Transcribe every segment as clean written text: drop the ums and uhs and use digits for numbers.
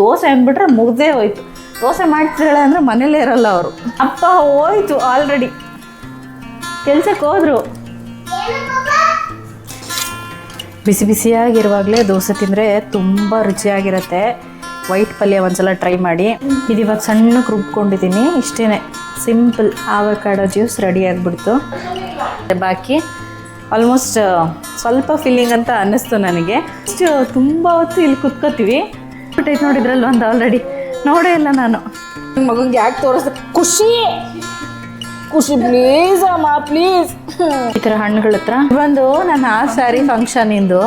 ದೋಸೆ ಅಂದ್ಬಿಟ್ರೆ ಮುಗ್ದೇ ಹೋಯ್ತು. ದೋಸೆ ಮಾಡ್ತಿದ್ದಾಳೆ ಅಂದರೆ ಮನೇಲೇ ಇರಲ್ಲ ಅವರು. ಅಪ್ಪ ಹೋಯ್ತು ಆಲ್ರೆಡಿ, ಕೆಲ್ಸಕ್ಕೆ ಹೋದ್ರು. ಬಿಸಿ ಬಿಸಿಯಾಗಿರುವಾಗಲೇ ದೋಸೆ ತಿಂದರೆ ತುಂಬ ರುಚಿಯಾಗಿರುತ್ತೆ. ವೈಟ್ ಪಲ್ಯ ಒಂದ್ಸಲ ಟ್ರೈ ಮಾಡಿ. ಇದು ಇವಾಗ ಸಣ್ಣಕ್ಕೆ ರುಬ್ಕೊಂಡಿದ್ದೀನಿ, ಇಷ್ಟೇ ಸಿಂಪಲ್. ಆವಕಾಡೋ ಜ್ಯೂಸ್ ರೆಡಿ ಆಗಿಬಿಡ್ತು. ಬಾಕಿ ಆಲ್ಮೋಸ್ಟ್ ಸ್ವಲ್ಪ ಫೀಲಿಂಗ್ ಅಂತ ಅನ್ನಿಸ್ತು ನನಗೆ. ಇಷ್ಟು ತುಂಬ ಹೊತ್ತು ಇಲ್ಲಿ ಕುತ್ಕೋತೀವಿ. ಬಿಟ್ಟೈತೆ ನೋಡಿದ್ರಲ್ಲ ಒಂದು ಆಲ್ರೆಡಿ ನೋಡೇ ಇಲ್ಲ ನಾನು. ನನ್ನ ಮಗಂಗೆ ಯಾಕೆ ತೋರಿಸ್ದೆ? ಖುಷಿ ಖುಷಿ ಪ್ಲೀಸ್ ಅಮ್ಮ ಪ್ಲೀಸ್. ಈ ಥರ ಹಣ್ಣುಗಳ ಹತ್ರ ಬಂದು ನನ್ನ ಆ ಸ್ಯಾರಿ ಫಂಕ್ಷನಿಂದು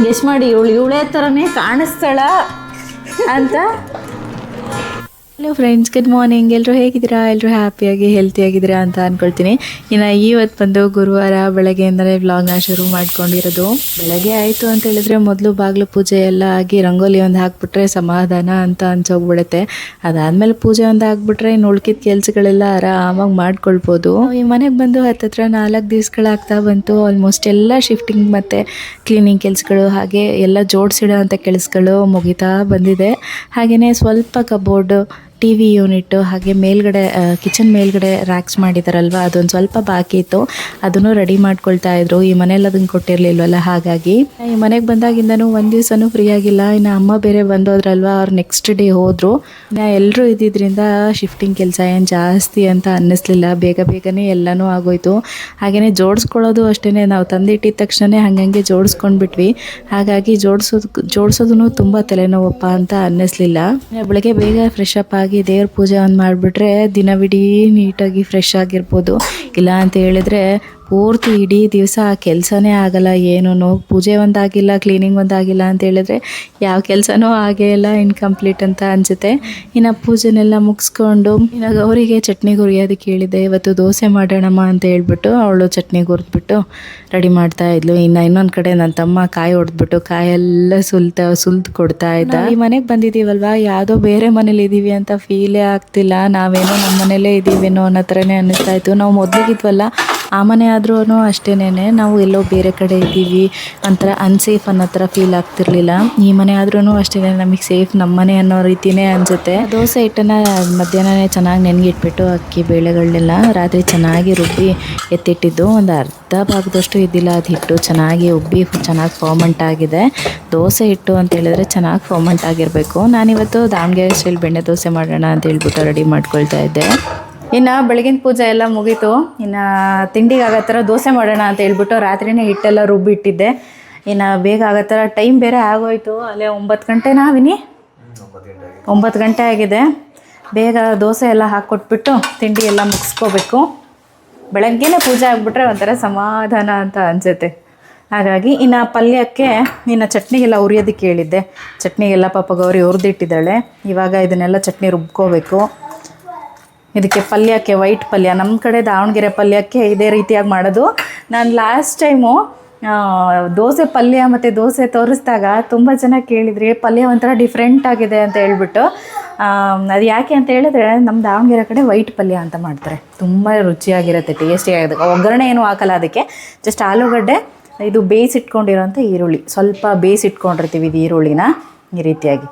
ಗೆಸ್ ಮಾಡಿ, ಇವಳೇ ಥರನೇ ಕಾಣಿಸ್ತಾಳ ಅಂತ. Hello friends, good morning. ಎಲ್ಲರೂ ಹೇಗಿದ್ದೀರಾ? ಎಲ್ಲರೂ ಹ್ಯಾಪಿಯಾಗಿ ಹೆಲ್ತಿಯಾಗಿದ್ದೀರಾ ಅಂತ ಅಂದ್ಕೊಳ್ತೀನಿ. ಇನ್ನು ಇವತ್ತು ಬಂದು ಗುರುವಾರ ಬೆಳಗ್ಗೆಯಿಂದಲೇ ವ್ಲಾಗ್ನ ಶುರು ಮಾಡ್ಕೊಂಡಿರೋದು. ಬೆಳಗ್ಗೆ ಆಯಿತು ಅಂತ ಹೇಳಿದ್ರೆ ಮೊದಲು ಬಾಗಿಲು ಪೂಜೆ ಎಲ್ಲ ಆಗಿ ರಂಗೋಲಿ ಒಂದು ಹಾಕ್ಬಿಟ್ರೆ ಸಮಾಧಾನ ಅಂತ ಅನ್ಸೋಗ್ಬಿಡುತ್ತೆ. ಅದಾದಮೇಲೆ ಪೂಜೆ ಒಂದು ಹಾಕ್ಬಿಟ್ರೆ ಇನ್ನು ಉಳ್ಕಿದ ಕೆಲಸಗಳೆಲ್ಲ ಆರಾಮಾಗಿ ಮಾಡ್ಕೊಳ್ಬೋದು. ಈ ಮನೆಗೆ ಬಂದು ಹತ್ತತ್ರ 4 ದಿವಸಗಳಾಗ್ತಾ ಬಂತು. ಆಲ್ಮೋಸ್ಟ್ ಎಲ್ಲ ಶಿಫ್ಟಿಂಗ್ ಮತ್ತು ಕ್ಲೀನಿಂಗ್ ಕೆಲಸಗಳು ಹಾಗೆ ಎಲ್ಲ ಜೋಡಿಸಿಡೋ ಅಂಥ ಕೆಲಸಗಳು ಮುಗಿತಾ ಬಂದಿದೆ. ಹಾಗೆಯೇ ಸ್ವಲ್ಪ ಕಬೋರ್ಡು, ಟಿ ವಿ ಯೂನಿಟ್ಟು ಹಾಗೆ ಮೇಲ್ಗಡೆ ಕಿಚನ್ ಮೇಲ್ಗಡೆ ರ್ಯಾಕ್ಸ್ ಮಾಡಿದಾರಲ್ವ, ಅದೊಂದು ಸ್ವಲ್ಪ ಬಾಕಿ ಇತ್ತು. ಅದನ್ನು ರೆಡಿ ಮಾಡ್ಕೊಳ್ತಾ ಇದ್ರು. ಈ ಮನೇಲಿ ಅದನ್ನು ಕೊಟ್ಟಿರಲಿಲ್ವಲ್ಲ, ಹಾಗಾಗಿ ಈ ಮನೆಗೆ ಬಂದಾಗಿಂದನೂ ಒಂದು ದಿವಸನೂ ಫ್ರೀ ಆಗಿಲ್ಲ. ಇನ್ನು ಅಮ್ಮ ಬೇರೆ ಬಂದೋದ್ರಲ್ವ, ಅವ್ರು ನೆಕ್ಸ್ಟ್ ಡೇ ಹೋದರು. ಇನ್ನು ಎಲ್ಲರೂ ಇದ್ದಿದ್ದರಿಂದ ಶಿಫ್ಟಿಂಗ್ ಕೆಲಸ ಏನು ಜಾಸ್ತಿ ಅಂತ ಅನ್ನಿಸ್ಲಿಲ್ಲ. ಬೇಗನೆ ಎಲ್ಲನೂ ಆಗೋಯ್ತು. ಹಾಗೆಯೇ ಜೋಡಿಸ್ಕೊಳ್ಳೋದು ಅಷ್ಟೇ, ನಾವು ತಂದಿಟ್ಟಿದ ತಕ್ಷಣ ಹಂಗೆ ಜೋಡಿಸ್ಕೊಂಡ್ಬಿಟ್ವಿ. ಹಾಗಾಗಿ ಜೋಡಿಸೋದೂ ತುಂಬ ತಲೆನೋವಪ್ಪ ಅಂತ ಅನ್ನಿಸ್ಲಿಲ್ಲ. ಬೆಳಗ್ಗೆ ಬೇಗ ಫ್ರೆಶ್ ಅಪ್ ಆಗಿ ದೇವ್ರ ಪೂಜೆ ಒಂದು ಮಾಡಿಬಿಟ್ರೆ ದಿನವಿಡೀ ನೀಟಾಗಿ ಫ್ರೆಶ್ ಆಗಿರ್ಬೋದು. ಇಲ್ಲ ಅಂತ ಹೇಳಿದ್ರೆ ಪೂರ್ತಿ ಇಡೀ ದಿವಸ ಆ ಕೆಲಸನೇ ಆಗಲ್ಲ. ಏನೂ ಪೂಜೆ ಒಂದಾಗಿಲ್ಲ, ಕ್ಲೀನಿಂಗ್ ಒಂದಾಗಿಲ್ಲ ಅಂತ ಹೇಳಿದ್ರೆ ಯಾವ ಕೆಲಸನೂ ಆಗೇ ಇಲ್ಲ, ಇನ್ಕಂಪ್ಲೀಟ್ ಅಂತ ಅನಿಸುತ್ತೆ. ಇನ್ನು ಪೂಜೆನೆಲ್ಲ ಮುಗಿಸ್ಕೊಂಡು ಇನ್ನು ಗೌರಿಗೆ ಚಟ್ನಿ ಹುರಿಯೋದಕ್ಕೆ ಹೇಳಿದ್ದೆ. ಇವತ್ತು ದೋಸೆ ಮಾಡೋಣಮ್ಮ ಅಂತ ಹೇಳ್ಬಿಟ್ಟು ಅವಳು ಚಟ್ನಿ ಹುರಿದ್ಬಿಟ್ಟು ರೆಡಿ ಮಾಡ್ತಾ ಇದ್ಲು. ಇನ್ನು ಇನ್ನೊಂದು ಕಡೆ ನನ್ನ ತಮ್ಮ ಕಾಯಿ ಹೊಡೆದ್ಬಿಟ್ಟು ಕಾಯೆಲ್ಲ ಸುಲ್ದು ಕೊಡ್ತಾ ಇದ್ದ. ಈ ಮನೆಗೆ ಬಂದಿದ್ದೀವಲ್ವ, ಯಾವುದೋ ಬೇರೆ ಮನೇಲಿ ಇದ್ದೀವಿ ಅಂತ ಫೀಲೇ ಆಗ್ತಿಲ್ಲ. ನಾವೇನೋ ನಮ್ಮ ಮನೇಲೇ ಇದ್ದೀವೇನೋ ಅನ್ನೋ ಥರನೇ ಅನ್ನಿಸ್ತಾ ಇತ್ತು. ನಾವು ಮೊದಲಿಗಿದ್ವಲ್ಲ ಆ ಮನೆ ಆದ್ರೂ ಅಷ್ಟೇನೆ, ನಾವು ಎಲ್ಲೋ ಬೇರೆ ಕಡೆ ಇದ್ದೀವಿ ಒಂಥರ ಅನ್ಸೇಫ್ ಅನ್ನೋ ಥರ ಫೀಲ್ ಆಗ್ತಿರ್ಲಿಲ್ಲ. ಈ ಮನೆ ಆದ್ರೂ ಅಷ್ಟೇ ನಮಗೆ ಸೇಫ್, ನಮ್ಮ ಮನೆ ಅನ್ನೋ ರೀತಿಯೇ ಅನಿಸುತ್ತೆ. ದೋಸೆ ಹಿಟ್ಟನ್ನು ಮಧ್ಯಾಹ್ನನೇ ಚೆನ್ನಾಗಿ ನೆನಗಿಟ್ಬಿಟ್ಟು ಅಕ್ಕಿ ಬೇಳೆಗಳನ್ನೆಲ್ಲ ರಾತ್ರಿ ಚೆನ್ನಾಗಿ ರುಬ್ಬಿ ಎತ್ತಿಟ್ಟಿದ್ದು. ಒಂದು ಅರ್ಧ ಭಾಗದಷ್ಟು ಇದ್ದಿಲ್ಲ ಅದು ಹಿಟ್ಟು, ಚೆನ್ನಾಗಿ ಉಬ್ಬಿ ಚೆನ್ನಾಗಿ ಫಾರ್ಮೆಂಟ್ ಆಗಿದೆ. ದೋಸೆ ಹಿಟ್ಟು ಅಂತ ಹೇಳಿದ್ರೆ ಚೆನ್ನಾಗಿ ಫಾರ್ಮೆಂಟ್ ಆಗಿರಬೇಕು. ನಾನಿವತ್ತು ದಾವಣಗೆರೆ ಸ್ಟೈಲ್ ಬೆಣ್ಣೆ ದೋಸೆ ಮಾಡೋಣ ಅಂತ ಹೇಳ್ಬಿಟ್ಟು ರೆಡಿ ಮಾಡ್ಕೊಳ್ತಾ ಇದ್ದೆ. ಇನ್ನು ಬೆಳಗಿನ ಪೂಜೆ ಎಲ್ಲ ಮುಗೀತು. ಇನ್ನು ತಿಂಡಿಗೆ ಆಗೋ ಥರ ದೋಸೆ ಮಾಡೋಣ ಅಂತ ಹೇಳ್ಬಿಟ್ಟು ರಾತ್ರಿನೇ ಹಿಟ್ಟೆಲ್ಲ ರುಬ್ಬಿಟ್ಟಿದ್ದೆ. ಇನ್ನು ಬೇಗ ಆಗೋ ಥರ ಟೈಮ್ ಬೇರೆ ಆಗೋಯ್ತು. ಅಲ್ಲೇ 9 ಗಂಟೆನಾ ವಿನಿ? 9 ಗಂಟೆ ಆಗಿದೆ. ಬೇಗ ದೋಸೆ ಎಲ್ಲ ಹಾಕ್ಕೊಟ್ಬಿಟ್ಟು ತಿಂಡಿ ಎಲ್ಲ ಮುಗಿಸ್ಕೋಬೇಕು. ಬೆಳಗ್ಗೆನೇ ಪೂಜೆ ಆಗಿಬಿಟ್ರೆ ಒಂಥರ ಸಮಾಧಾನ ಅಂತ ಅನಿಸುತ್ತೆ. ಹಾಗಾಗಿ ಇನ್ನು ಪಲ್ಯಕ್ಕೆ ಇನ್ನು ಚಟ್ನಿಗೆಲ್ಲ ಹುರಿಯೋದಕ್ಕೆ ಹೇಳಿದ್ದೆ. ಚಟ್ನಿಗೆಲ್ಲ ಪಾಪ ಗೌರಿ ಹುರಿದಿಟ್ಟಿದ್ದಾಳೆ. ಇವಾಗ ಇದನ್ನೆಲ್ಲ ಚಟ್ನಿ ರುಬ್ಕೋಬೇಕು. ಇದಕ್ಕೆ ಪಲ್ಯಕ್ಕೆ ವೈಟ್ ಪಲ್ಯ, ನಮ್ಮ ಕಡೆ ದಾವಣಗೆರೆ ಪಲ್ಯಕ್ಕೆ ಇದೇ ರೀತಿಯಾಗಿ ಮಾಡೋದು. ನಾನು ಲಾಸ್ಟ್ ಟೈಮು ದೋಸೆ ಪಲ್ಯ ಮತ್ತು ದೋಸೆ ತೋರಿಸಿದಾಗ ತುಂಬ ಜನ ಕೇಳಿದ್ರಿ, ಪಲ್ಯ ಒಂಥರ ಡಿಫ್ರೆಂಟ್ ಆಗಿದೆ ಅಂತ ಹೇಳ್ಬಿಟ್ಟು. ಅದು ಯಾಕೆ ಅಂತ ಹೇಳಿದ್ರೆ ನಮ್ಮ ದಾವಣಗೆರೆ ಕಡೆ ವೈಟ್ ಪಲ್ಯ ಅಂತ ಮಾಡ್ತಾರೆ. ತುಂಬ ರುಚಿಯಾಗಿರುತ್ತೆ, ಟೇಸ್ಟಿಯಾಗಿದೆ. ಒಗ್ಗರಣೆ ಏನೂ ಹಾಕಲ್ಲ ಅದಕ್ಕೆ, ಜಸ್ಟ್ ಆಲೂಗಡ್ಡೆ, ಇದು ಬೇಯಿಸಿಟ್ಕೊಂಡಿರೋಂಥ ಈರುಳ್ಳಿ, ಸ್ವಲ್ಪ ಬೇಯಿಸಿಟ್ಕೊಂಡಿರ್ತೀವಿ ಇದು ಈರುಳ್ಳಿನ. ಈ ರೀತಿಯಾಗಿ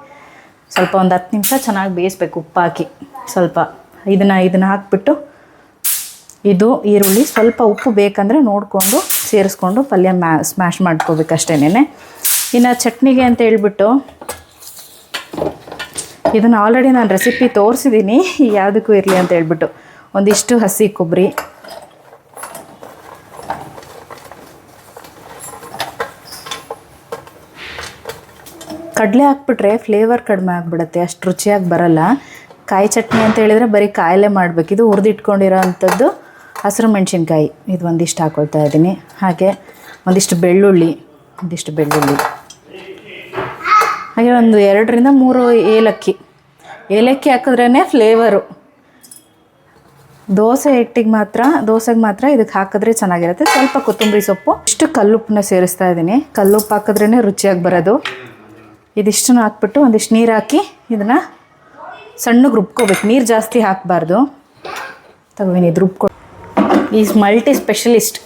ಸ್ವಲ್ಪ ಒಂದು 10 ನಿಮಿಷ ಚೆನ್ನಾಗಿ ಬೇಯಿಸ್ಬೇಕು, ಉಪ್ಪು ಹಾಕಿ ಸ್ವಲ್ಪ. ಇದನ್ನು ಹಾಕ್ಬಿಟ್ಟು ಇದು ಈರುಳ್ಳಿ ಸ್ವಲ್ಪ ಉಪ್ಪು ಬೇಕಂದರೆ ನೋಡಿಕೊಂಡು ಸೇರಿಸ್ಕೊಂಡು ಪಲ್ಯ ಸ್ಮ್ಯಾಶ್ ಮಾಡ್ಕೋಬೇಕು ಅಷ್ಟೇನೆ. ಇನ್ನು ಚಟ್ನಿಗೆ ಅಂತ ಹೇಳ್ಬಿಟ್ಟು ಇದನ್ನು ಆಲ್ರೆಡಿ ನಾನು ರೆಸಿಪಿ ತೋರಿಸಿದ್ದೀನಿ, ಯಾವುದಕ್ಕೂ ಇರಲಿ ಅಂತ ಹೇಳ್ಬಿಟ್ಟು. ಒಂದಿಷ್ಟು ಹಸಿ ಕೊಬ್ಬರಿ, ಕಡಲೆ ಹಾಕ್ಬಿಟ್ರೆ ಫ್ಲೇವರ್ ಕಡಿಮೆ ಆಗಿಬಿಡುತ್ತೆ, ಅಷ್ಟು ರುಚಿಯಾಗಿ ಬರಲ್ಲ. ಕಾಯಿ ಚಟ್ನಿ ಅಂತ ಹೇಳಿದರೆ ಬರೀ ಕಾಯಲ್ಲೇ ಮಾಡಬೇಕು. ಇದು ಹುರಿದಿಟ್ಕೊಂಡಿರೋ ಅಂಥದ್ದು ಹಸಿರು ಮೆಣಸಿನ್ಕಾಯಿ, ಇದು ಒಂದಿಷ್ಟು ಹಾಕ್ಕೊಳ್ತಾ ಇದ್ದೀನಿ. ಹಾಗೆ ಒಂದಿಷ್ಟು ಬೆಳ್ಳುಳ್ಳಿ, ಹಾಗೆ ಒಂದು 2 ರಿಂದ 3 ಏಲಕ್ಕಿ ಹಾಕಿದ್ರೇ ಫ್ಲೇವರು. ದೋಸೆಗೆ ಮಾತ್ರ ಇದಕ್ಕೆ ಹಾಕಿದ್ರೆ ಚೆನ್ನಾಗಿರುತ್ತೆ. ಸ್ವಲ್ಪ ಕೊತ್ತಂಬರಿ ಸೊಪ್ಪು, ಇಷ್ಟು ಕಲ್ಲುಪ್ಪನ್ನ ಸೇರಿಸ್ತಾ ಇದ್ದೀನಿ. ಕಲ್ಲುಪ್ಪು ಹಾಕಿದ್ರೇ ರುಚಿಯಾಗಿ ಬರೋದು. ಇದಿಷ್ಟನ್ನು ಹಾಕ್ಬಿಟ್ಟು ಒಂದಿಷ್ಟು ನೀರು ಹಾಕಿ ಇದನ್ನು ಸಣ್ಣಗೆ ರುಬ್ಕೋಬೇಕು. ನೀರು ಜಾಸ್ತಿ ಹಾಕಬಾರ್ದು. ತಗೋತೀನಿ, ಇದು ರುಬ್ಕೊ. Is multi specialist.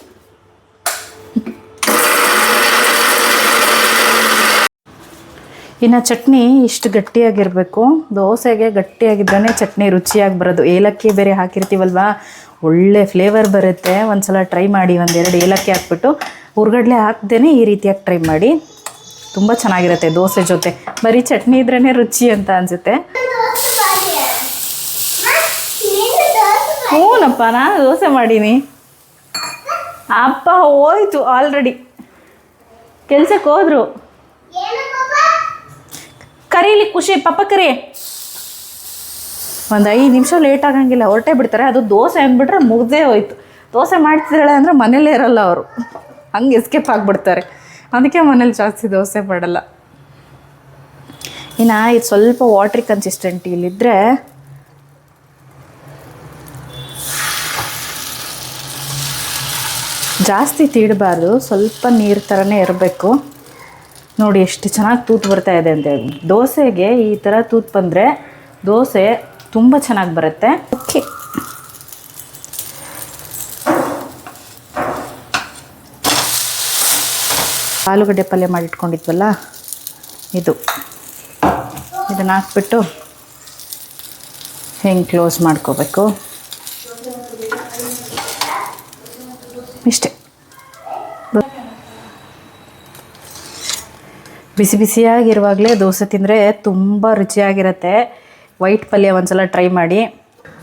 ಇನ್ನು ಚಟ್ನಿ ಇಷ್ಟು ಗಟ್ಟಿಯಾಗಿರಬೇಕು. ದೋಸೆಗೆ ಗಟ್ಟಿಯಾಗಿದ್ರೇ ಚಟ್ನಿ ರುಚಿಯಾಗಿ ಬರೋದು. ಏಲಕ್ಕಿ ಬೇರೆ ಹಾಕಿರ್ತೀವಲ್ವ, ಒಳ್ಳೆ ಫ್ಲೇವರ್ ಬರುತ್ತೆ. ಒಂದು ಸಲ ಟ್ರೈ ಮಾಡಿ, ಒಂದೆರಡು ಏಲಕ್ಕಿ ಹಾಕ್ಬಿಟ್ಟು ಹುರ್ಗಡ್ಲೆ ಹಾಕ್ದೇ ಈ ರೀತಿಯಾಗಿ ಟ್ರೈ ಮಾಡಿ. ತುಂಬ ಚೆನ್ನಾಗಿರುತ್ತೆ ದೋಸೆ ಜೊತೆ. ಬರೀ ಚಟ್ನಿ ಇದ್ರೇ ರುಚಿ ಅಂತ ಅನಿಸುತ್ತೆ. ಹ್ಞೂನಪ್ಪ, ನಾನು ದೋಸೆ ಮಾಡೀನಿ. ಅಪ್ಪ ಹೋಯ್ತು ಆಲ್ರೆಡಿ, ಕೆಲ್ಸಕ್ಕೆ ಹೋದ್ರು. ಕರೀಲಿ ಖುಷಿ, ಪಪ್ಪ ಕರಿ. ಒಂದು 5 ನಿಮಿಷ ಲೇಟ್ ಆಗಂಗಿಲ್ಲ, ಹೊರಟೇ ಬಿಡ್ತಾರೆ. ಅದು ದೋಸೆ ಅಂದ್ಬಿಟ್ರೆ ಮುಗ್ದೇ ಹೋಯ್ತು. ದೋಸೆ ಮಾಡ್ತಿದ್ದಾಳೆ ಅಂದರೆ ಮನೇಲೇ ಇರೋಲ್ಲ ಅವರು, ಹಂಗೆ ಎಸ್ಕೇಪ್ ಆಗಿಬಿಡ್ತಾರೆ. ಅದಕ್ಕೆ ಮನೇಲಿ ಜಾಸ್ತಿ ದೋಸೆ ಮಾಡಲ್ಲ. ಇನ್ನು ಇದು ಸ್ವಲ್ಪ ವಾಟ್ರಿ ಕನ್ಸಿಸ್ಟೆಂಟಿಲಿದ್ದರೆ ಜಾಸ್ತಿ ತೀಡಬಾರ್ದು, ಸ್ವಲ್ಪ ನೀರು ಥರನೇ ಇರಬೇಕು. ನೋಡಿ ಎಷ್ಟು ಚೆನ್ನಾಗಿ ತೂತು ಬರ್ತಾ ಇದೆ ಅಂತೇಳಿ. ದೋಸೆಗೆ ಈ ಥರ ತೂತು ಬಂದರೆ ದೋಸೆ ತುಂಬ ಚೆನ್ನಾಗಿ ಬರುತ್ತೆ. ಓಕೆ, ಆಲೂಗಡ್ಡೆ ಪಲ್ಯ ಮಾಡಿಟ್ಕೊಂಡಿದ್ವಲ್ಲ, ಇದನ್ನು ಹಾಕ್ಬಿಟ್ಟು ಹೆಂಗೆ ಕ್ಲೋಸ್ ಮಾಡ್ಕೋಬೇಕು ಇಷ್ಟೇ. ಬಿಸಿ ಬಿಸಿಯಾಗಿರುವಾಗಲೇ ದೋಸೆ ತಿಂದರೆ ತುಂಬ ರುಚಿಯಾಗಿರುತ್ತೆ. ವೈಟ್ ಪಲ್ಯ ಒಂದ್ಸಲ ಟ್ರೈ ಮಾಡಿ.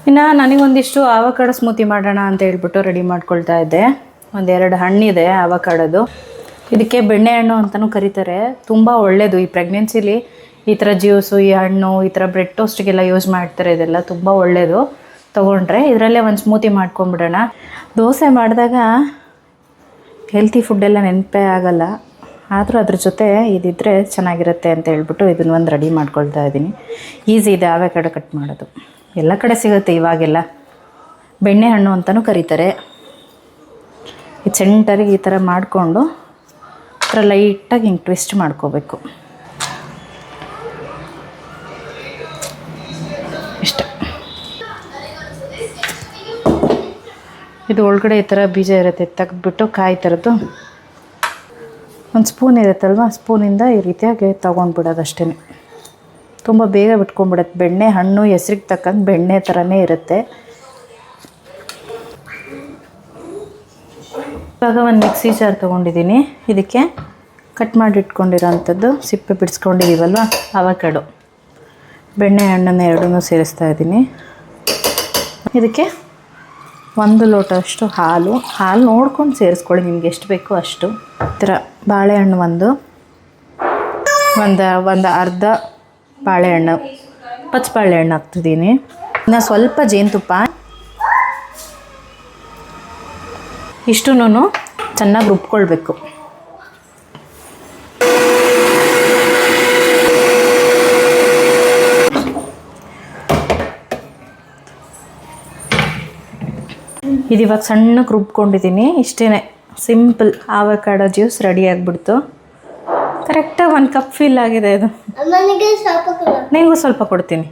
ಇನ್ನು ನನಗೊಂದಿಷ್ಟು ಆವಕಾಡೋ ಸ್ಮೂತಿ ಮಾಡೋಣ ಅಂತ ಹೇಳ್ಬಿಟ್ಟು ರೆಡಿ ಮಾಡ್ಕೊಳ್ತಾ ಇದ್ದೆ. 1-2 ಹಣ್ಣಿದೆ ಆವಕಾಡೋದು. ಇದಕ್ಕೆ ಬೆಣ್ಣೆಹಣ್ಣು ಅಂತಲೂ ಕರೀತಾರೆ. ತುಂಬ ಒಳ್ಳೆಯದು ಈ ಪ್ರೆಗ್ನೆನ್ಸಿಲಿ. ಈ ಥರ ಜ್ಯೂಸು, ಈ ಹಣ್ಣು, ಈ ಥರ ಬ್ರೆಡ್ ಟೋಸ್ಟಿಗೆಲ್ಲ ಯೂಸ್ ಮಾಡ್ತಾರೆ. ಇದೆಲ್ಲ ತುಂಬ ಒಳ್ಳೆಯದು. ತೊಗೊಂಡ್ರೆ ಇದರಲ್ಲೇ ಒಂದು ಸ್ಮೂತಿ ಮಾಡ್ಕೊಂಬಿಡೋಣ. ದೋಸೆ ಮಾಡಿದಾಗ ಹೆಲ್ತಿ ಫುಡ್ಡೆಲ್ಲ ನೆನಪೇ ಆಗಲ್ಲ, ಆದರೂ ಅದ್ರ ಜೊತೆ ಇದಿದ್ದರೆ ಚೆನ್ನಾಗಿರುತ್ತೆ ಅಂತ ಹೇಳ್ಬಿಟ್ಟು ಇದನ್ನು ಒಂದು ರೆಡಿ ಮಾಡ್ಕೊಳ್ತಾ ಇದ್ದೀನಿ. ಈಸಿ ಇದೆ ಆವಕಾಡೋ ಕಟ್ ಮಾಡೋದು, ಎಲ್ಲ ಕಡೆ ಸಿಗುತ್ತೆ ಇವಾಗೆಲ್ಲ. ಬೆಣ್ಣೆಹಣ್ಣು ಅಂತಲೂ ಕರೀತಾರೆ. ಈ ಸೆಂಟರಿಗೆ ಈ ಥರ ಮಾಡಿಕೊಂಡು ಈ ಥರ ಲೈಟಾಗಿ ಹಿಂಗೆ ಟ್ವಿಸ್ಟ್ ಮಾಡ್ಕೋಬೇಕು. ಇಷ್ಟ. ಇದು ಒಳಗಡೆ ಈ ಥರ ಬೀಜ ಇರುತ್ತೆ, ತೆಗೆದ್ಬಿಟ್ಟು ಕಾಯಿ ಥರದ್ದು ಒಂದು ಸ್ಪೂನ್ ಇರುತ್ತಲ್ವ, ಸ್ಪೂನಿಂದ ಈ ರೀತಿಯಾಗಿ ತೊಗೊಂಡ್ಬಿಡೋದು ಅಷ್ಟೇ. ತುಂಬ ಬೇಗ ಬಿಟ್ಕೊಂಡ್ಬಿಡುತ್ತೆ. ಬೆಣ್ಣೆ ಹಣ್ಣು ಹೆಸ್ರಿಗೆ ತಕ್ಕಂಗೆ ಬೆಣ್ಣೆ ಥರನೇ ಇರುತ್ತೆ. ಇವಾಗ ಒಂದು ಮಿಕ್ಸಿ ಜಾರ್ ತೊಗೊಂಡಿದ್ದೀನಿ. ಇದಕ್ಕೆ ಕಟ್ ಮಾಡಿ ಇಟ್ಕೊಂಡಿರೋ ಅಂಥದ್ದು ಸಿಪ್ಪೆ ಬಿಡಿಸ್ಕೊಂಡಿದ್ದೀವಲ್ವ ಆವಕಾಡೋ, ಬೆಣ್ಣೆ ಹಣ್ಣನ್ನು ಎರಡನ್ನೂ ಸೇರಿಸ್ತಾ ಇದ್ದೀನಿ. ಇದಕ್ಕೆ 1 ಲೋಟ ಅಷ್ಟು ಹಾಲು ನೋಡ್ಕೊಂಡು ಸೇರಿಸ್ಕೊಳ್ಳಿ, ನಿಮ್ಗೆ ಎಷ್ಟು ಬೇಕೋ ಅಷ್ಟು. ಈ ಥರ ಬಾಳೆಹಣ್ಣು ಒಂದು ಅರ್ಧ ಬಾಳೆಹಣ್ಣು, ಪಚ್ಚ ಬಾಳೆಹಣ್ಣು ಹಾಕ್ತಿದ್ದೀನಿ. ಇನ್ನು ಸ್ವಲ್ಪ ಜೇನುತುಪ್ಪ, ಇಷ್ಟೂ ಚೆನ್ನಾಗಿ ರುಬ್ಕೊಳ್ಬೇಕು. ಇದು ಇವಾಗ ಸಣ್ಣಕ್ಕೆ ರುಬ್ಕೊಂಡಿದ್ದೀನಿ. ಇಷ್ಟೇ, ಸಿಂಪಲ್ ಆವಕಾಡೋ ಜ್ಯೂಸ್ ರೆಡಿ ಆಗಿಬಿಡ್ತು. ಕರೆಕ್ಟಾಗಿ 1 ಕಪ್ ಫಿಲ್ ಆಗಿದೆ ಇದು. ನಿಮಗೂ ಸ್ವಲ್ಪ ಕೊಡ್ತೀನಿ.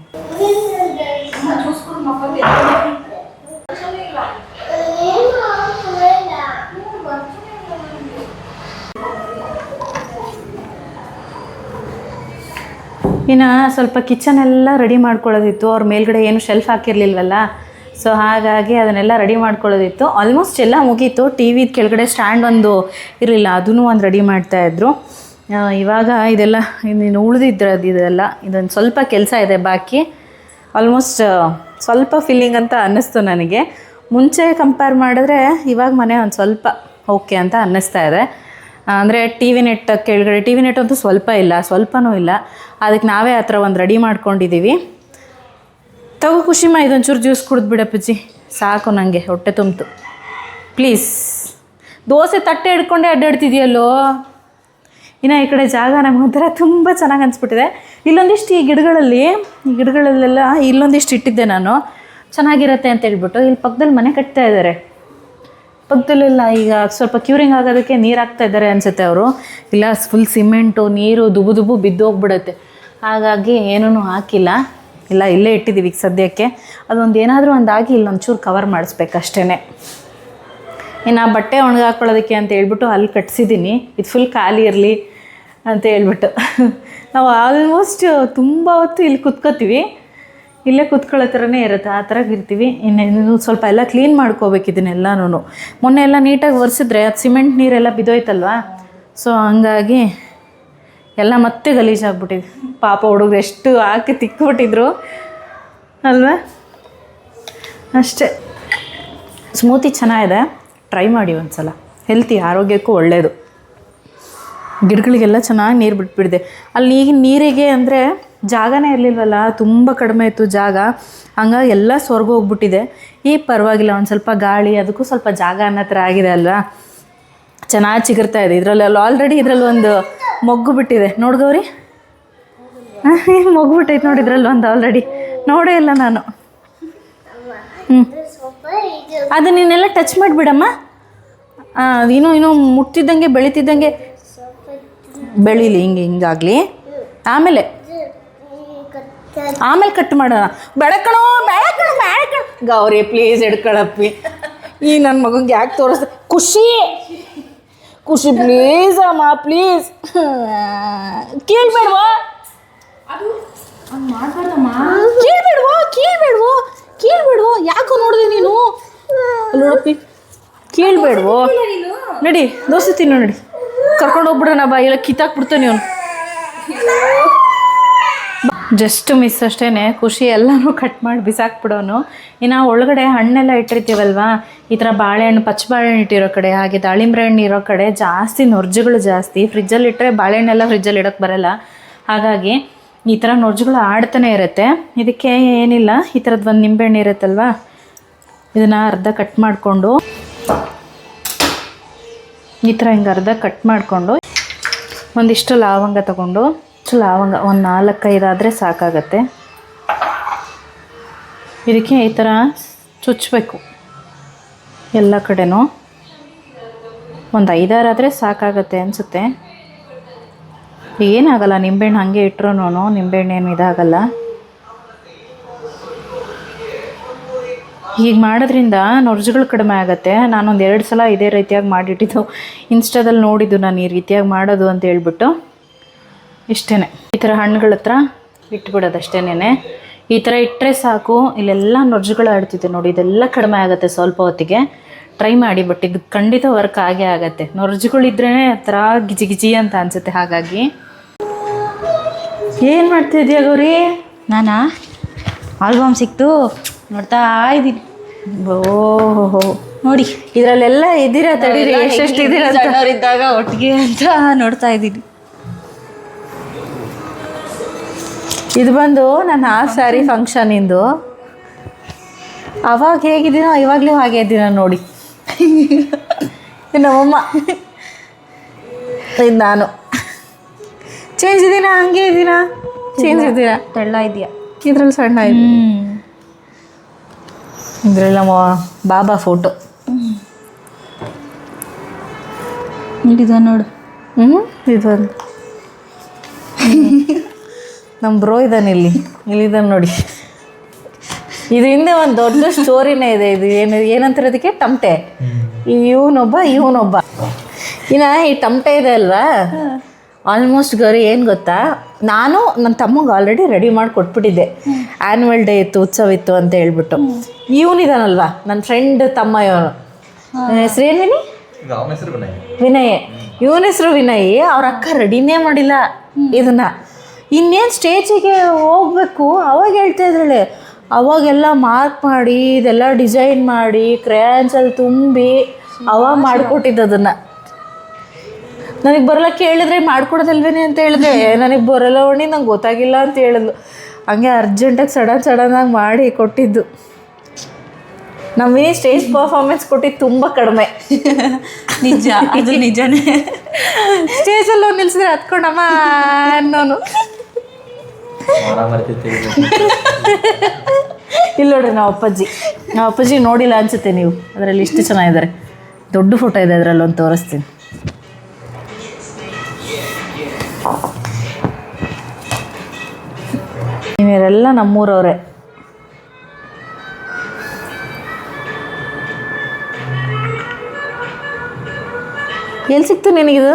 ಇನ್ನು ಸ್ವಲ್ಪ ಕಿಚನೆಲ್ಲ ರೆಡಿ ಮಾಡ್ಕೊಳ್ಳೋದಿತ್ತು. ಅವ್ರ ಮೇಲ್ಗಡೆ ಏನು ಶೆಲ್ಫ್ ಹಾಕಿರಲಿಲ್ವಲ್ಲ, ಸೊ ಹಾಗಾಗಿ ಅದನ್ನೆಲ್ಲ ರೆಡಿ ಮಾಡ್ಕೊಳ್ಳೋದಿತ್ತು. ಆಲ್ಮೋಸ್ಟ್ ಎಲ್ಲ ಮುಗೀತು. ಟಿ ವಿ ಕೆಳಗಡೆ ಸ್ಟ್ಯಾಂಡ್ ಒಂದು ಇರಲಿಲ್ಲ, ಅದನ್ನು ಒಂದು ರೆಡಿ ಮಾಡ್ತಾಯಿದ್ರು. ಇವಾಗ ಇದೆಲ್ಲ ಇನ್ನೇನು ಉಳಿದಿದ್ರದ್ದು ಇದೆಲ್ಲ, ಇದೊಂದು ಸ್ವಲ್ಪ ಕೆಲಸ ಇದೆ ಬಾಕಿ. ಆಲ್ಮೋಸ್ಟ್ ಸ್ವಲ್ಪ ಫೀಲಿಂಗ್ ಅಂತ ಅನ್ನಿಸ್ತು ನನಗೆ. ಮುಂಚೆ ಕಂಪೇರ್ ಮಾಡಿದ್ರೆ ಇವಾಗ ಮನೆ ಒಂದು ಸ್ವಲ್ಪ ಓಕೆ ಅಂತ ಅನ್ನಿಸ್ತಾ ಇದೆ. ಅಂದರೆ ಟಿ ವಿ ನೆಟ್ ಕೆಳಗಡೆ, ಟಿ ವಿ ನೆಟ್ ಅಂತೂ ಸ್ವಲ್ಪನೂ ಇಲ್ಲ. ಅದಕ್ಕೆ ನಾವೇ ಆ ಥರ ಒಂದು ರೆಡಿ ಮಾಡ್ಕೊಂಡಿದ್ದೀವಿ. ತಗೋ ಖುಷಿಮಾ, ಇದೊಂಚೂರು ಜ್ಯೂಸ್ ಕುಡಿದ್ಬಿಡಪ್ಪಜ್ಜಿ, ಸಾಕು ನನಗೆ, ಹೊಟ್ಟೆ ತುಂಬಿತು. ಪ್ಲೀಸ್. ದೋಸೆ ತಟ್ಟೆ ಹಿಡ್ಕೊಂಡೆ ಅಡ್ಡಾಡ್ತಿದೆಯಲ್ಲೋ. ಇನ್ನು ಈ ಕಡೆ ಜಾಗ ನಮಗೊಂಥರ ತುಂಬ ಚೆನ್ನಾಗಿ ಅನಿಸ್ಬಿಟ್ಟಿದೆ. ಇಲ್ಲೊಂದಿಷ್ಟು ಈ ಗಿಡಗಳಲ್ಲೆಲ್ಲ ಇಲ್ಲೊಂದಿಷ್ಟು ಇಟ್ಟಿದ್ದೆ ನಾನು, ಚೆನ್ನಾಗಿರುತ್ತೆ ಅಂತ ಹೇಳ್ಬಿಟ್ಟು. ಇಲ್ಲಿ ಪಕ್ಕದಲ್ಲಿ ಮನೆ ಕಟ್ತಾ ಇದ್ದಾರೆ. ಪಕ್ಕದಲ್ಲೆಲ್ಲ ಈಗ ಸ್ವಲ್ಪ ಕ್ಯೂರಿಂಗ್ ಆಗೋದಕ್ಕೆ ನೀರು ಹಾಕ್ತಾ ಇದ್ದಾರೆ ಅನಿಸುತ್ತೆ ಅವರು. ಇಲ್ಲ ಫುಲ್ ಸಿಮೆಂಟು, ನೀರು ದುಬು ಬಿದ್ದು ಹೋಗ್ಬಿಡುತ್ತೆ. ಹಾಗಾಗಿ ಏನೂ ಹಾಕಿಲ್ಲ, ಇಲ್ಲೇ ಇಟ್ಟಿದ್ದೀವಿ ಈಗ ಸದ್ಯಕ್ಕೆ. ಅದೊಂದು ಏನಾದರೂ ಒಂದಾಗಿ ಇಲ್ಲೊಂಚೂರು ಕವರ್ ಮಾಡಿಸ್ಬೇಕು ಅಷ್ಟೇ. ಇನ್ನು ಬಟ್ಟೆ ಒಣಗಾಕೊಳ್ಳೋದಕ್ಕೆ ಅಂತ ಹೇಳ್ಬಿಟ್ಟು ಅಲ್ಲಿ ಕಟ್ಸಿದ್ದೀನಿ. ಇದು ಫುಲ್ ಖಾಲಿ ಇರಲಿ ಅಂತ ಹೇಳ್ಬಿಟ್ಟು. ನಾವು ಆಲ್ಮೋಸ್ಟ್ ತುಂಬ ಹೊತ್ತು ಇಲ್ಲಿ ಕುತ್ಕೋತೀವಿ, ಇಲ್ಲೇ ಕುತ್ಕೊಳ್ಳೋ ಥರನೇ ಇರುತ್ತೆ, ಆ ಥರ ಇರ್ತೀವಿ. ಇನ್ನು ಸ್ವಲ್ಪ ಎಲ್ಲ ಕ್ಲೀನ್ ಮಾಡ್ಕೋಬೇಕು ಇದನ್ನೆಲ್ಲನೂ. ಮೊನ್ನೆ ಎಲ್ಲ ನೀಟಾಗಿ ಒರೆಸಿದ್ರೆ ಅದು ಸಿಮೆಂಟ್ ನೀರೆಲ್ಲ ಬಿದ್ದೋಯ್ತಲ್ವ, ಸೊ ಹಂಗಾಗಿ ಎಲ್ಲ ಮತ್ತೆ ಗಲೀಜಾಗ್ಬಿಟ್ಟಿದೆ. ಪಾಪ ಹುಡುಗರು ಎಷ್ಟು ಹಾಕಿ ತಿಕ್ಬಿಟ್ಟಿದ್ರು ಅಲ್ವಾ. ಅಷ್ಟೇ. ಸ್ಮೂತಿ ಚೆನ್ನಾಗಿದೆ, ಟ್ರೈ ಮಾಡಿ ಒಂದು ಸಲ. ಹೆಲ್ತಿ, ಆರೋಗ್ಯಕ್ಕೂ ಒಳ್ಳೆಯದು. ಗಿಡಗಳಿಗೆಲ್ಲ ಚೆನ್ನಾಗಿ ನೀರು ಬಿಟ್ಬಿಡಿದೆ. ಅಲ್ಲಿ ಈಗಿನ ನೀರಿಗೆ ಅಂದರೆ ಜಾಗನೇ ಇರಲಿಲ್ವಲ್ಲ, ತುಂಬ ಕಡಿಮೆ ಇತ್ತು ಜಾಗ, ಹಂಗಾಗಿ ಎಲ್ಲ ಸ್ವರ್ಗೋಗ್ಬಿಟ್ಟಿದೆ. ಈಗ ಪರವಾಗಿಲ್ಲ, ಒಂದು ಸ್ವಲ್ಪ ಗಾಳಿ, ಅದಕ್ಕೂ ಸ್ವಲ್ಪ ಜಾಗ ಅನ್ನೋ ಥರ ಆಗಿದೆ ಅಲ್ವಾ, ಚೆನ್ನಾಗಿ ಚಿಗುರ್ತಾ ಇದೆ. ಇದರಲ್ಲಿ ಆಲ್ರೆಡಿ ಇದರಲ್ಲಿ ಒಂದು ಮೊಗ್ಗು ಬಿಟ್ಟಿದೆ ನೋಡ್ಗವ್ರಿ, ಮೊಗ್ಗು ಬಿಟ್ಟೈತೆ ನೋಡಿ ಇದ್ರಲ್ಲಿ ಒಂದು ಆಲ್ರೆಡಿ, ನೋಡೇ ಇಲ್ಲ ನಾನು. ಅದು ನೀನೆಲ್ಲ ಟಚ್ ಮಾಡಿಬಿಡಮ್ಮ, ಇನ್ನೂ ಮುಟ್ತಿದ್ದಂಗೆ ಬೆಳೀತಿದ್ದಂಗೆ ಬೆಳೀಲಿ, ಹಿಂಗಾಗಲಿ. ಆಮೇಲೆ ಕಟ್ ಮಾಡೋಣ. ಬೆಳಕಣೋ ಗೌರಿ ಪ್ಲೀಸ್ ಹಿಡ್ಕೊಳಪ್ಪಿ. ಈ ನನ್ನ ಮಗಂಗೆ ಯಾಕೆ ತೋರಿಸ್ದೆ? ಖುಷಿ ಪ್ಲೀಸ್ ಅಮ್ಮ, ಪ್ಲೀಸ್. ಕೇಳ್ಬೇಡ್ವಾ, ಕೇಳ್ಬೇಡ್ವೋ ಯಾಕೋ ನೋಡಿದೆ ನೀನು? ನೋಡಪ್ಪಿ, ಕೇಳ್ಬೇಡ್ವೋ. ನಡಿ ದೋಸೆ ತಿನ್ನು, ನಡಿ ಕರ್ಕೊಂಡು ಹೋಗ್ಬಿಡೋಣ ಬಾ, ಇಲ್ಲ ಕಿತ್ತಾಕ್ಬಿಡ್ತಾನೆ ಅವನು. ಜಸ್ಟ್ ಮಿಸ್ ಅಷ್ಟೇ. ಖುಷಿ ಎಲ್ಲನೂ ಕಟ್ ಮಾಡಿ ಬಿಸಾಕ್ಬಿಡೋನು. ಇನ್ನು ಒಳಗಡೆ ಹಣ್ಣೆಲ್ಲ ಇಟ್ಟಿರ್ತೀವಲ್ವ, ಈ ಥರ ಬಾಳೆಹಣ್ಣು, ಪಚ್ಚ ಬಾಳೆಹಣ್ಣು ಇಟ್ಟಿರೋ ಕಡೆ, ಹಾಗೆ ದಾಳಿಂಬೆ ಹಣ್ಣು ಇರೋ ಕಡೆ ಜಾಸ್ತಿ ನೊರ್ಜುಗಳು ಜಾಸ್ತಿ. ಫ್ರಿಜ್ಜಲ್ಲಿ ಇಟ್ಟರೆ ಬಾಳೆಹಣ್ಣೆಲ್ಲ ಫ್ರಿಜ್ಜಲ್ಲಿ ಇಡೋಕ್ಕೆ ಬರೋಲ್ಲ, ಹಾಗಾಗಿ ಈ ಥರ ನೊರ್ಜುಗಳು ಆಡ್ತಾನೆ ಇರುತ್ತೆ. ಇದಕ್ಕೆ ಏನಿಲ್ಲ, ಈ ಥರದ್ದು ಒಂದು ನಿಂಬೆಹಣ್ಣು ಇರುತ್ತಲ್ವ, ಇದನ್ನು ಅರ್ಧ ಕಟ್ ಮಾಡಿಕೊಂಡು ಈ ಥರ ಹಿಂಗೆ ಅರ್ಧ ಕಟ್ ಮಾಡಿಕೊಂಡು ಒಂದಿಷ್ಟು ಲವಂಗ ತಗೊಂಡು, ಲವಂಗ ಒಂದು 4-5 ಆದರೆ ಸಾಕಾಗತ್ತೆ. ಇದಕ್ಕೆ ಈ ಥರ ಚುಚ್ಚಬೇಕು ಎಲ್ಲ ಕಡೆನೂ. ಒಂದು 5-6 ಆದರೆ ಸಾಕಾಗತ್ತೆ ಅನಿಸುತ್ತೆ. ಏನಾಗಲ್ಲ, ನಿಂಬೆಹಣ್ಣು ಹಾಗೆ ಇಟ್ಟರು ನಿಂಬೆಹಣ್ಣೇನು ಇದಾಗಲ್ಲ. ಹೀಗೆ ಮಾಡೋದ್ರಿಂದ ನೊರ್ಜುಗಳು ಕಡಿಮೆ ಆಗುತ್ತೆ. ನಾನೊಂದು 2 ಸಲ ಇದೇ ರೀತಿಯಾಗಿ ಮಾಡಿಟ್ಟಿದ್ದು, ಇನ್ಸ್ಟಾದಲ್ಲಿ ನೋಡಿದ್ದು ನಾನು ಈ ರೀತಿಯಾಗಿ ಮಾಡೋದು ಅಂತ ಹೇಳ್ಬಿಟ್ಟು. ಇಷ್ಟೇ, ಈ ಥರ ಹಣ್ಣುಗಳ ಹತ್ರ ಇಟ್ಬಿಡೋದು ಅಷ್ಟೇನೆ. ಈ ಥರ ಇಟ್ಟರೆ ಸಾಕು. ಇಲ್ಲೆಲ್ಲ ನೊರ್ಜುಗಳು ಆಡ್ತಿದ್ದೆ ನೋಡಿ, ಇದೆಲ್ಲ ಕಡಿಮೆ ಆಗುತ್ತೆ ಸ್ವಲ್ಪ ಹೊತ್ತಿಗೆ. ಟ್ರೈ ಮಾಡಿ, ಬಟ್ ಇದು ಖಂಡಿತ ವರ್ಕ್ ಆಗೇ ಆಗುತ್ತೆ. ನೊರ್ಜುಗಳಿದ್ರೇ ಆ ಥರ ಗಿಜಿ ಅಂತ ಅನಿಸುತ್ತೆ. ಹಾಗಾಗಿ ಏನು ಮಾಡ್ತಿದ್ಯಾ ಗೌರಿ? ನಾನಾ ಆಲ್ಬಮ್ ಸಿಕ್ತು, ನೋಡ್ತಾ ಇದ್ದೀನಿ. ಓಹೋ, ನೋಡಿ ಇದರಲ್ಲೆಲ್ಲ ಇದ್ದೀರಾ, ತಡೀರಿ, ಎಷ್ಟೆಷ್ಟು ಇದ್ದೀರಾ ಇದ್ದಾಗ ಒಟ್ಟಿಗೆ ಅಂತ ನೋಡ್ತಾ ಇದ್ದೀನಿ. ಇದು ಬಂದು ನನ್ನ ಹಾಫ್ ಸ್ಯಾರಿ ಫಂಕ್ಷನಿಂದು. ಅವಾಗ ಹೇಗಿದ್ದೀನೋ ಇವಾಗಲೂ ಹಾಗೆ ಇದ್ದೀನ ನೋಡಿ. ನಮ್ಮಮ್ಮ, ಇದು ನಾನು. ಚೇಂಜ್ ಇದ್ದೀನ, ಹಂಗೆ ಇದ್ದೀನ? ಚೇಂಜ್ ಇದ್ದೀರಾ? ತೆಳ್ಳ ಇದೆಯಾ? ಇದ್ರಲ್ಲಿ ಸಣ್ಣ ಇದೆ. ಇದ್ರಲ್ಲಿ ನಮ್ಮ ಬಾಬಾ ಫೋಟೋ ಇಲ್ಲಿದೆ ನೋಡು. ಇದೊಂದು ನಮ್ಮ ಬ್ರೋ ಇದ್ದಾನೆ ಇಲ್ಲಿದ್ದಾನೆ ನೋಡಿ. ಇದು ಹಿಂದೆ ಒಂದು ದೊಡ್ಡ ಸ್ಟೋರಿನೇ ಇದೆ. ಇದು ಏನಂತಾರೆ ಅದಕ್ಕೆ? ಟಮಟೆ. ಇವನೊಬ್ಬ ಇನ್ನು ಈ ಟಮಟೆ ಇದೆ ಅಲ್ವಾ, ಆಲ್ಮೋಸ್ಟ್ ಗೌರಿ ಏನು ಗೊತ್ತಾ, ನಾನು ನನ್ನ ತಮ್ಮಗೆ ಆಲ್ರೆಡಿ ರೆಡಿ ಮಾಡಿ ಕೊಟ್ಬಿಟ್ಟಿದ್ದೆ. ಆ್ಯನ್ಯುವಲ್ ಡೇ ಇತ್ತು, ಉತ್ಸವ ಇತ್ತು ಅಂತ ಹೇಳ್ಬಿಟ್ಟು. ಇವನಿದಾನಲ್ವಾ ನನ್ನ ಫ್ರೆಂಡ್ ತಮ್ಮ, ಇವನು ಹೆಸ್ರೇನು ವಿನಯ್. ಇವನ ಹೆಸರು ವಿನಯ್. ಅವ್ರ ಅಕ್ಕ ರೆಡಿನೇ ಮಾಡಿಲ್ಲ ಇದನ್ನು. ಇನ್ನೇನು ಸ್ಟೇಜಿಗೆ ಹೋಗ್ಬೇಕು ಅವಾಗ ಹೇಳ್ತಾ ಇದ್ರಳೆ. ಅವಾಗೆಲ್ಲ ಮಾರ್ಕ್ ಮಾಡಿ, ಇದೆಲ್ಲ ಡಿಸೈನ್ ಮಾಡಿ, ಕ್ರೇಯಾನ್ಸಲ್ಲಿ ತುಂಬಿ ಅವಾಗ ಮಾಡಿಕೊಟ್ಟಿದ್ದು ಅದನ್ನು. ನನಗೆ ಬರಲ್ಲ ಕೇಳಿದ್ರೆ ಮಾಡ್ಕೊಡೋದಲ್ವೇನೆ ಅಂತ ಹೇಳಿದೆ. ನನಗೆ ಬರಲ್ಲ ಒಣಿ, ನಂಗೆ ಗೊತ್ತಾಗಿಲ್ಲ ಅಂತ ಹೇಳಿದ್ಲು. ಹಂಗೆ ಅರ್ಜೆಂಟಾಗಿ ಸಡನ್ನಾಗಿ ಮಾಡಿ ಕೊಟ್ಟಿದ್ದು. ನಮ್ಮೇ ಸ್ಟೇಜ್ ಪರ್ಫಾರ್ಮೆನ್ಸ್ ಕೊಟ್ಟಿದ್ದು ತುಂಬ ಕಡಿಮೆ. ನಿಜ, ಅದು ನಿಜನೇ. ಸ್ಟೇಜಲ್ಲಿ ಒಂದು ನಿಲ್ಸಿದ್ರೆ ಹತ್ಕೊಂಡಮ್ಮ ಅನ್ನೋನು. ಇಲ್ಲಿ ನೋಡ್ರಿ ನಾವು ಅಪ್ಪಾಜಿ ನೋಡಿಲ್ಲ ಅನ್ಸುತ್ತೆ ನೀವು. ಅದರಲ್ಲಿ ಇಷ್ಟು ಚೆನ್ನಾಗಿದ್ದಾರೆ. ದೊಡ್ಡ ಫೋಟೋ ಇದೆ ಅದರಲ್ಲಿ, ಒಂದು ತೋರಿಸ್ತೀನಿ. ಇವರೆಲ್ಲ ನಮ್ಮೂರವ್ರೆ. ಎಲ್ಲಿ ಸಿಕ್ತು ನಿನಗಿದು?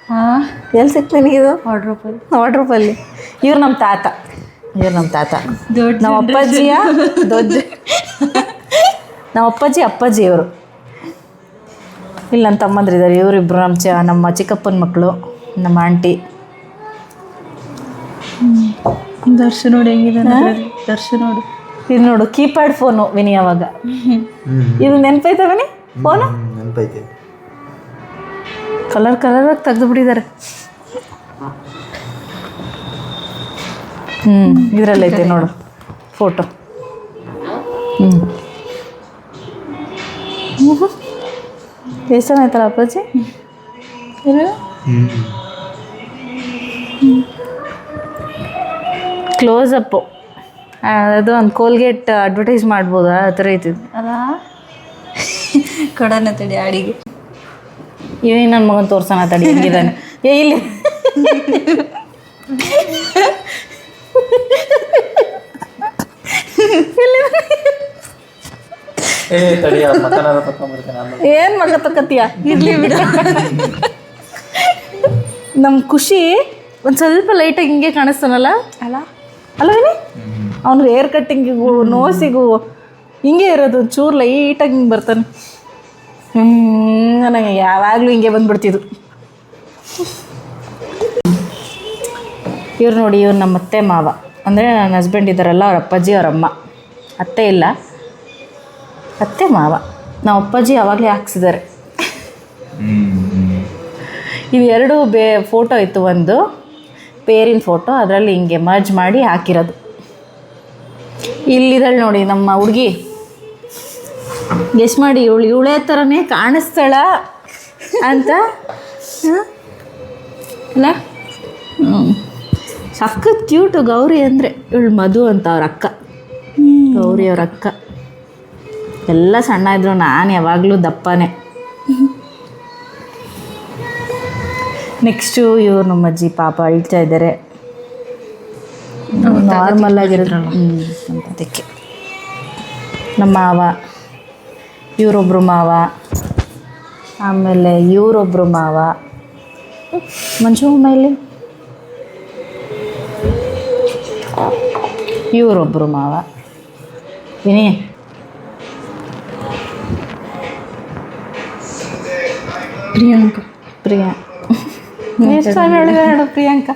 ಹಾಂ ಎಲ್ಲಿ ಸಿಕ್ತು ನಿನಗಿದು? ವಾರ್ಡ್ರೋಬಲ್ಲಿ. ವಾರ್ಡ್ರೋಬಲ್ಲಿ. ಇವ್ರು ನಮ್ಮ ತಾತ. ದೊಡ್ಡ ನಮ್ಮ ಅಪ್ಪಾಜಿಯ ದೊಡ್ಡ ನಮ್ಮ ಅಪ್ಪಾಜಿ ಇವರು. ಇಲ್ಲಿ ನನ್ನ ತಮ್ಮಂದ್ರಿದ್ದಾರೆ, ಇವರಿಬ್ಬರು ನಮ್ಮ ಚಿಕ್ಕಪ್ಪನ ಮಕ್ಕಳು, ನಮ್ಮ ಆಂಟಿ. ದರ್ಶನ ನೋಡಿ ಹೆಂಗಿದೆ. ದರ್ಶನ ನೋಡು. ಇದು ನೋಡು ಕೀಪ್ಯಾಡ್ ಫೋನು ವಿನಿ. ಅವಾಗ ಇದು ನೆನಪೈತ ವಿನಿ ಫೋನು? ನೆನಪೈತೆ. ಕಲರ್ ತೆಗೆದು ಬಿಟ್ಟಿದ್ದಾರೆ. ಇದರಲ್ಲೈತೆ ನೋಡು ಫೋಟೋ. ಎಷ್ಟು ಜನ ಆಯ್ತಲ್ಲ ಅಪ್ಪಾಜಿ? ಕ್ಲೋಸ್ ಅಪ್ಪು. ಅದು ಒಂದು ಕೋಲ್ಗೇಟ್ ಅಡ್ವರ್ಟೈಸ್ ಮಾಡ್ಬೋದು, ಆ ಥರ ಐತಿದ್ದು ಅಲ್ಲ ಕೊಡೋಣ ತಡಿ ಅಡಿಗೆ. ಇವೇ ನನ್ನ ಮಗನ ತೋರ್ಸೋಣ ತಡಿ ಹೆಂಗಿದ್ದಾನೆ. ಇಲ್ಲಿ ಏನು ಮಗ ತಕ್ಕತ್ತೀಯ? ಇರ್ಲಿ ಬಿಡ. ನಮ್ಮ ಖುಷಿ ಒಂದು ಸ್ವಲ್ಪ ಲೈಟಾಗಿ ಹಿಂಗೆ ಕಾಣಿಸ್ತಾನಲ್ಲ ಅಲ್ಲವೇನಿ? ಅವ್ನಿಗೆ ಹೇರ್ ಕಟ್ಟಿಂಗಿಗೂ ನೋಸಿಗೂ ಹಿಂಗೆ ಇರೋದು, ಚೂರು ಲೈಟಾಗಿ ಹಿಂಗೆ ಬರ್ತಾನೆ. ನನಗೆ ಯಾವಾಗಲೂ ಹಿಂಗೆ ಬಂದ್ಬಿಡ್ತಿದ್ದು. ಇವ್ರು ನೋಡಿ, ಇವ್ರು ನಮ್ಮ ಅತ್ತೆ ಮಾವ. ಅಂದರೆ ನನ್ನ ಹಸ್ಬೆಂಡ್ ಇದ್ದಾರಲ್ಲ, ಅವ್ರ ಅಪ್ಪಾಜಿ ಅವ್ರ ಅಮ್ಮ. ಅತ್ತೆ ಇಲ್ಲ, ಅತ್ತೆ ಮಾವ. ನಮ್ಮ ಅಪ್ಪಾಜಿ ಆವಾಗಲೇ ಹಾಕ್ಸಿದ್ದಾರೆ. ಇದು ಎರಡು ಫೋಟೋ ಇತ್ತು, ಒಂದು ಪೇರಿನ ಫೋಟೋ, ಅದರಲ್ಲಿ ಹಿಂಗೆ ಮರ್ಜ್ ಮಾಡಿ ಹಾಕಿರೋದು. ಇಲ್ಲಿದ್ದಾಳೆ ನೋಡಿ ನಮ್ಮ ಹುಡುಗಿ. ಗೆಸ್ ಮಾಡಿ, ಇವಳೇ ಥರನೇ ಕಾಣಿಸ್ತಾಳ ಅಂತ ಅಲ್ಲ? ಸಖತ್ ಕ್ಯೂಟು ಗೌರಿ ಅಂದರೆ. ಇವಳು ಮಧು ಅಂತ ಅವ್ರ ಅಕ್ಕ, ಗೌರಿ ಅವ್ರ ಅಕ್ಕ. ಎಲ್ಲ ಸಣ್ಣ ಇದ್ರು, ನಾನು ಯಾವಾಗಲೂ ದಪ್ಪನೇ. ನೆಕ್ಸ್ಟು ಇವ್ರು ನಮ್ಮ ಅಜ್ಜಿ ಪಾಪ ಅಳ್ತಾ ಇದ್ದಾರೆ. ನಾರ್ಮಲ್ ಆಗಿರೋದು ಅದಕ್ಕೆ. ನಮ್ಮ ಮಾವ, ಇವರೊಬ್ಬರು ಮಾವ, ಆಮೇಲೆ ಇವರೊಬ್ಬರು ಮಾವ. ಮಂಜು ಮೇಲೆ ಇವರೊಬ್ಬರು ಮಾವ. ವಿನಿ ಪ್ರಿಯಾ ಎಷ್ಟು ಸಲ ಹೇಳಿದೆ ಹೇಳು ಪ್ರಿಯಾಂಕಾ.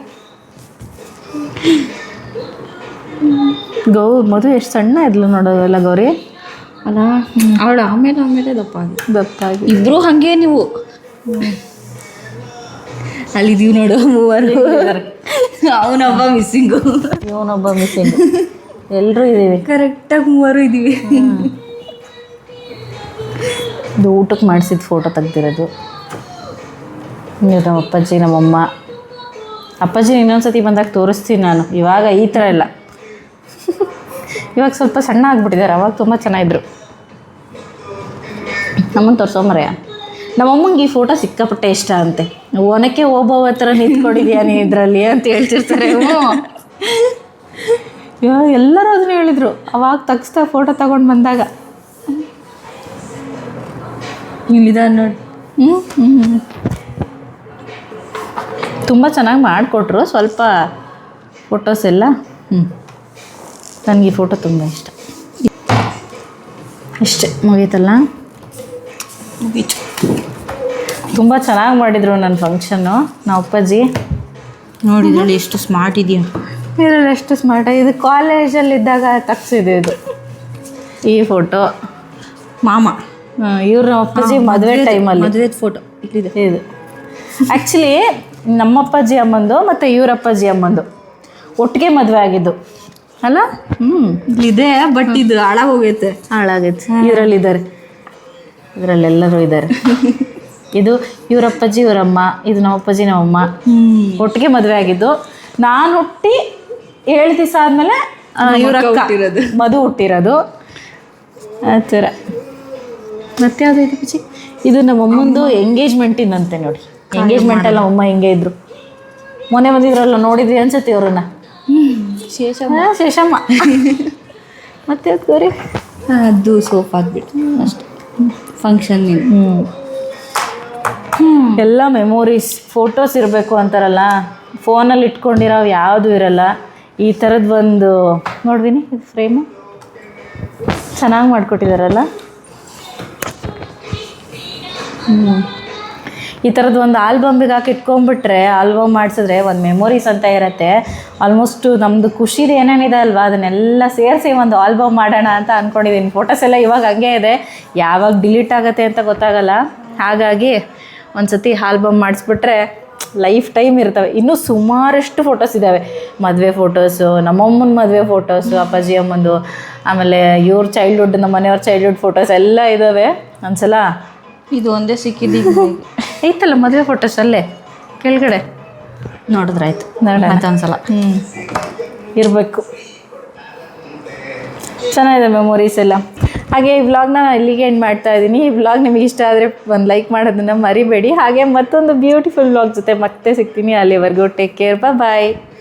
ಮದುವೆ ಎಷ್ಟು ಸಣ್ಣ ಇದ್ಲು ನೋಡೋದಲ್ಲ ಗೌರಿ ಅಲ್ಲ. ಅವಳು ಆಮೇಲೆ ದಪ್ಪಾಗಿ ಇಬ್ಬರು ಹಾಗೆ ನೀವು ಅಲ್ಲಿದ್ದೀವಿ ನೋಡು. ಮೂವರು. ಅವನೊಬ್ಬ ಮಿಸ್ಸಿಂಗು, ಇವನೊಬ್ಬ ಮಿಸ್ಸಿಂಗ್. ಎಲ್ಲರೂ ಇದ್ದೀವಿ, ಕರೆಕ್ಟಾಗಿ ಮೂವರು ಇದ್ದೀವಿ. ಇದು ಊಟಕ್ಕೆ ಮಾಡಿಸಿದ ಫೋಟೋ ತೆಗ್ದಿರೋದು. ನೀವು ನಮ್ಮ ಅಪ್ಪಾಜಿ, ನಮ್ಮಮ್ಮ. ಅಪ್ಪಾಜಿ ಇನ್ನೊಂದ್ಸತಿ ಬಂದಾಗ ತೋರಿಸ್ತೀನಿ ನಾನು. ಇವಾಗ ಈ ಥರ ಇಲ್ಲ, ಇವಾಗ ಸ್ವಲ್ಪ ಸಣ್ಣ ಆಗಿಬಿಟ್ಟಿದ್ದಾರೆ. ಅವಾಗ ತುಂಬ ಚೆನ್ನಾಗಿದ್ರು. ನಮ್ಮನ್ನು ತೋರಿಸೋಮರೆಯ. ನಮ್ಮಮ್ಮಂಗೆ ಈ ಫೋಟೋ ಸಿಕ್ಕಾಪಟ್ಟೆ ಇಷ್ಟ ಅಂತೆ. ಒನಕ್ಕೆ ಓಬೋವ ಥರ ನಿಂತ್ಕೊಂಡಿದ್ಯಾ ನೀ ಇದರಲ್ಲಿ ಅಂತ ಹೇಳ್ತಿರ್ತಾರೆ. ಇವಾಗ ಎಲ್ಲರೂ ಅದನ್ನ ಹೇಳಿದರು ಅವಾಗ ತೆಗ್ಸ್ತಾ ಫೋಟೋ ತಗೊಂಡು ಬಂದಾಗ. ಇಲ್ಲಿದ ನೋಡಿ. ತುಂಬ ಚೆನ್ನಾಗಿ ಮಾಡಿಕೊಟ್ರು. ಸ್ವಲ್ಪ ಫೋಟೋಸ್ ಎಲ್ಲ ನನಗೆ ಈ ಫೋಟೋ ತುಂಬ ಇಷ್ಟ. ಇಷ್ಟೇ ಮುಗೀತಲ್ಲ. ಮುಗೀತು. ತುಂಬ ಚೆನ್ನಾಗಿ ಮಾಡಿದರು ನನ್ನ ಫಂಕ್ಷನ್ನು. ನಾವು ಅಪ್ಪಾಜಿ ನೋಡಿದ್ರಲ್ಲಿ ಎಷ್ಟು ಸ್ಮಾರ್ಟ್ ಇದೆಯಾ. ಇದರಲ್ಲಿ ಎಷ್ಟು ಸ್ಮಾರ್ಟ್. ಇದು ಕಾಲೇಜಲ್ಲಿದ್ದಾಗ ತಗ್ಸಿದ್ದು ಇದು ಈ ಫೋಟೋ. ಮಾಮ ಇವ್ರು ನಮ್ಮ ಅಪ್ಪಾಜಿ ಮದುವೆ ಟೈಮಲ್ಲಿ ಮದುವೆ ಫೋಟೋ ಇಲ್ಲಿದೆ. ಇದು ಆ್ಯಕ್ಚುಲಿ ನಮ್ಮ ಅಪ್ಪಾಜಿ ಅಮ್ಮಂದು ಮತ್ತು ಇವ್ರ ಅಪ್ಪಾಜಿ ಅಮ್ಮಂದು ಒಟ್ಟಿಗೆ ಮದುವೆ ಆಗಿದ್ದು ಅಲ್ಲ. ಇಲ್ಲಿದೆ, ಬಟ್ ಇದು ಹಾಳಾಗೋಗೈತೆ. ಹಾಳಾಗೈತೆ. ಇದರಲ್ಲಿದ್ದಾರೆ, ಇದರಲ್ಲೆಲ್ಲರೂ ಇದ್ದಾರೆ. ಇದು ಇವ್ರ ಅಪ್ಪಾಜಿ ಇವರಮ್ಮ, ಇದು ನಮ್ಮ ಅಪ್ಪಾಜಿ ನಮ್ಮಮ್ಮ ಒಟ್ಟಿಗೆ ಮದುವೆ ಆಗಿದ್ದು. ನಾನು ಹುಟ್ಟಿ 7 ದಿವಸ ಆದಮೇಲೆ ಇವ್ರ ಅಕ್ಕ ಮಧು ಹುಟ್ಟಿರೋದು. ಆ ಥರ. ಮತ್ತೆ ಯಾವುದು ಇದು ಅಪ್ಪಾಜಿ? ಇದು ನಮ್ಮಮ್ಮಂದು ಎಂಗೇಜ್ಮೆಂಟಿನಂತೆ ನೋಡಿ. ಎಂಗೇಜ್ಮೆಂಟೆಲ್ಲ ಅಮ್ಮ ಹಿಂಗೆ ಇದ್ರು. ಮೊನ್ನೆ ಬಂದಿದ್ರಲ್ಲ, ನೋಡಿದ್ವಿ ಅನ್ಸುತ್ತೆ ಇವ್ರನ್ನ. ಶೇಷಮ್ಮ. ಮತ್ತೆ ಗೌರಿ ಅದು ಸೋಫಾ ಹಾಕ್ಬಿಟ್ಟು ಅಷ್ಟೇ ಫಂಕ್ಷನ್. ಎಲ್ಲ ಮೆಮೊರೀಸ್ ಫೋಟೋಸ್ ಇರಬೇಕು ಅಂತಾರಲ್ಲ, ಫೋನಲ್ಲಿ ಇಟ್ಕೊಂಡಿರೋ ಯಾವುದು ಇರಲ್ಲ. ಈ ಥರದ್ದು ಒಂದು ನೋಡ್ವಿನಿ, ಇದು ಫ್ರೇಮು ಚೆನ್ನಾಗಿ ಮಾಡಿಕೊಟ್ಟಿದ್ದಾರಲ್ಲ. ಈ ಥರದ್ದು ಒಂದು ಆಲ್ಬಮ್ಗೆ ಹಾಕಿ ಇಟ್ಕೊಂಡ್ಬಿಟ್ರೆ, ಆಲ್ಬಮ್ ಮಾಡಿಸಿದ್ರೆ ಒಂದು ಮೆಮೊರೀಸ್ ಅಂತ ಇರುತ್ತೆ. ಆಲ್ಮೋಸ್ಟು ನಮ್ಮದು ಖುಷಿದು ಏನೇನಿದೆ ಅಲ್ವಾ ಅದನ್ನೆಲ್ಲ ಸೇರಿಸಿ ಒಂದು ಆಲ್ಬಮ್ ಮಾಡೋಣ ಅಂತ ಅಂದ್ಕೊಂಡಿದ್ದೀನಿ. ಫೋಟೋಸ್ ಎಲ್ಲ ಇವಾಗ ಹಂಗೆ ಇದೆ, ಯಾವಾಗ ಡಿಲೀಟ್ ಆಗುತ್ತೆ ಅಂತ ಗೊತ್ತಾಗಲ್ಲ. ಹಾಗಾಗಿ ಒಂದು ಸತಿ ಆಲ್ಬಮ್ ಮಾಡಿಸ್ಬಿಟ್ರೆ ಲೈಫ್ ಟೈಮ್ ಇರ್ತವೆ. ಇನ್ನೂ ಸುಮಾರಷ್ಟು ಫೋಟೋಸ್ ಇದ್ದಾವೆ. ಮದುವೆ ಫೋಟೋಸು, ನಮ್ಮಮ್ಮನ ಮದುವೆ ಫೋಟೋಸು, ಅಪ್ಪಾಜಿ ಅಮ್ಮಂದು, ಆಮೇಲೆ ಇವ್ರ ಚೈಲ್ಡ್ಹುಡ್, ನಮ್ಮ ಮನೆಯವ್ರ ಚೈಲ್ಡ್ಹುಡ್ ಫೋಟೋಸ್ ಎಲ್ಲ ಇದ್ದಾವೆ. ಒಂದ್ಸಲ ಇದು ಒಂದೇ ಸಿಕ್ಕಿದ್ದೀಗ ಐತಲ್ಲ ಮದುವೆ ಫೋಟೋಸ್ ಅಲ್ಲೇ ಕೆಳಗಡೆ ನೋಡಿದ್ರಾಯ್ತು. ನೋಡೋಣ. ಮತ್ತೊಂದ್ಸಲ ಇರಬೇಕು. ಚೆನ್ನಾಗಿದೆ ಮೆಮೊರೀಸ್ ಎಲ್ಲ. ಹಾಗೆ ಈ ವ್ಲಾಗ್ನ ಇಲ್ಲಿಗೆ ಎಂಡ್ ಮಾಡ್ತಾ ಇದ್ದೀನಿ. ಈ ವ್ಲಾಗ್ ನಿಮಗೆ ಇಷ್ಟ ಆದರೆ ಒಂದು ಲೈಕ್ ಮಾಡೋದನ್ನು ಮರಿಬೇಡಿ. ಹಾಗೆ ಮತ್ತೊಂದು ಬ್ಯೂಟಿಫುಲ್ ವ್ಲಾಗ್ ಜೊತೆ ಮತ್ತೆ ಸಿಗ್ತೀನಿ. ಅಲ್ಲಿವರೆಗೂ ಟೇಕ್ ಕೇರ್, ಬಾಯ್.